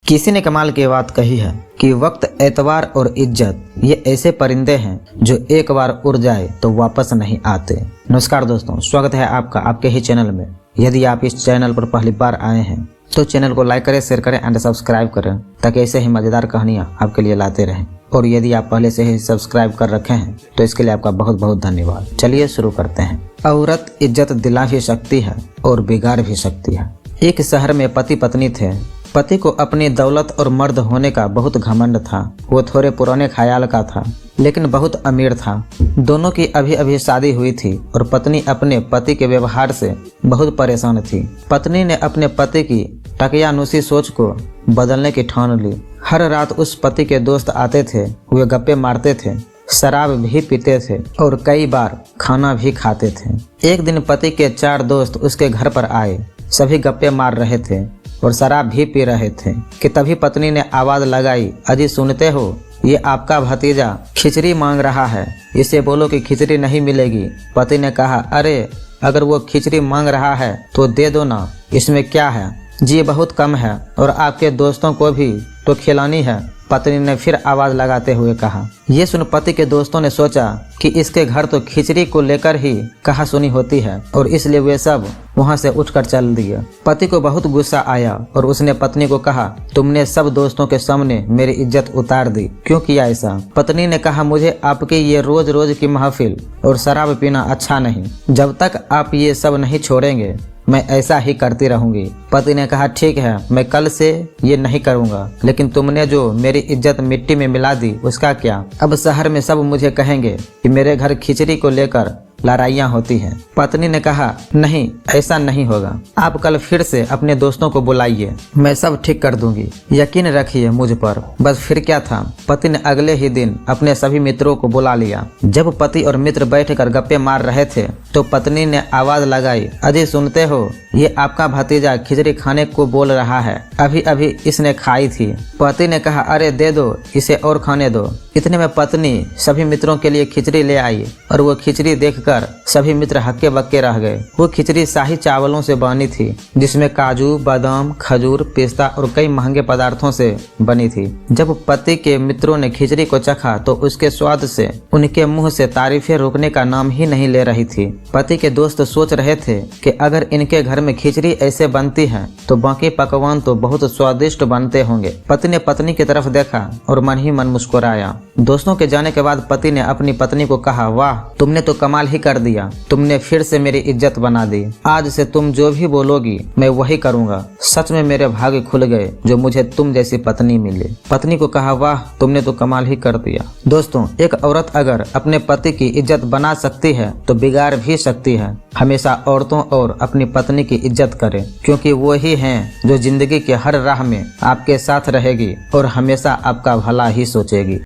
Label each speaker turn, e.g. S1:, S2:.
S1: किसी ने कमाल की बात कही है कि वक्त, एतवार और इज्जत ये ऐसे परिंदे हैं जो एक बार उड़ जाए तो वापस नहीं आते। नमस्कार दोस्तों, स्वागत है आपका आपके ही चैनल में। यदि आप इस चैनल पर पहली बार आए हैं तो चैनल को लाइक करें, शेयर करें एंड सब्सक्राइब करें ताकि ऐसे ही मजेदार कहानियां आपके लिए लाते रहें। और यदि आप पहले से ही सब्सक्राइब कर रखे हैं तो इसके लिए आपका बहुत बहुत धन्यवाद। चलिए शुरू करते हैं। औरत इज्जत दिला भी सकती है और बिगाड़ भी सकती है। एक शहर में पति पत्नी थे। पति को अपनी दौलत और मर्द होने का बहुत घमंड था। वो थोड़े पुराने ख्याल का था लेकिन बहुत अमीर था। दोनों की अभी अभी शादी हुई थी और पत्नी अपने पति के व्यवहार से बहुत परेशान थी। पत्नी ने अपने पति की टकियानुसी सोच को बदलने की ठान ली। हर रात उस पति के दोस्त आते थे, वे गप्पे मारते थे, शराब भी पीते थे और कई बार खाना भी खाते थे। एक दिन पति के 4 दोस्त उसके घर पर आए। सभी गप्पे मार रहे थे और शराब भी पी रहे थे कि तभी पत्नी ने आवाज लगाई, अजी सुनते हो, ये आपका भतीजा खिचड़ी मांग रहा है, इसे बोलो कि खिचड़ी नहीं मिलेगी। पति ने कहा, अरे अगर वो खिचड़ी मांग रहा है तो दे दो ना, इसमें क्या है जी, बहुत कम है और आपके दोस्तों को भी तो खिलानी है। पत्नी ने फिर आवाज लगाते हुए कहा। ये सुन पति के दोस्तों ने सोचा कि इसके घर तो खिचड़ी को लेकर ही कहा सुनी होती है और इसलिए वे सब वहां से उठकर चल दिए। पति को बहुत गुस्सा आया और उसने पत्नी को कहा, तुमने सब दोस्तों के सामने मेरी इज्जत उतार दी, क्यों किया ऐसा? पत्नी ने कहा, मुझे आपकी ये रोज रोज की महफिल और शराब पीना अच्छा नहीं। जब तक आप ये सब नहीं छोड़ेंगे मैं ऐसा ही करती रहूंगी। पति ने कहा, ठीक है, मैं कल से ये नहीं करूंगा, लेकिन तुमने जो मेरी इज्जत मिट्टी में मिला दी उसका क्या? अब शहर में सब मुझे कहेंगे कि मेरे घर खिचड़ी को लेकर लड़ाइयाँ होती हैं। पत्नी ने कहा, नहीं, ऐसा नहीं होगा। आप कल फिर से अपने दोस्तों को बुलाइए, मैं सब ठीक कर दूंगी, यकीन रखिए मुझ पर। बस फिर क्या था, पति ने अगले ही दिन अपने सभी मित्रों को बुला लिया। जब पति और मित्र बैठकर गप्पे मार रहे थे तो पत्नी ने आवाज लगाई, अजी सुनते हो, ये आपका भतीजा खिचड़ी खाने को बोल रहा है, अभी अभी इसने खाई थी। पति ने कहा, अरे दे दो इसे और खाने दो। इतने में पत्नी सभी मित्रों के लिए खिचड़ी ले आई और वो खिचड़ी देखकर सभी मित्र हक्के बक्के रह गए। वो खिचड़ी शाही चावलों से बनी थी जिसमें काजू, बादाम, खजूर, पिस्ता और कई महंगे पदार्थों से बनी थी। जब पति के मित्रों ने खिचड़ी को चखा तो उसके स्वाद से उनके मुंह से तारीफें रुकने का नाम ही नहीं ले रही थी। पति के दोस्त सोच रहे थे कि अगर इनके घर में खिचड़ी ऐसे बनती है तो बाकी पकवान तो बहुत स्वादिष्ट बनते होंगे। पति ने पत्नी की तरफ देखा और मन ही मन मुस्कुराया। दोस्तों के जाने के बाद पति ने अपनी पत्नी को कहा, वाह, तुमने तो कमाल ही कर दिया, तुमने फिर से मेरी इज्जत बना दी। आज से तुम जो भी बोलोगी मैं वही करूंगा। सच में मेरे भाग्य खुल गए जो मुझे तुम जैसी पत्नी मिली। पत्नी को कहा, वाह, तुमने तो कमाल ही कर दिया। दोस्तों, एक औरत अगर अपने पति की इज्जत बना सकती है तो बिगाड़ भी सकती है। हमेशा औरतों और अपनी पत्नी की इज्जत करें, क्योंकि वो ही हैं जो जिंदगी के हर राह में आपके साथ रहेगी और हमेशा आपका भला ही सोचेगी।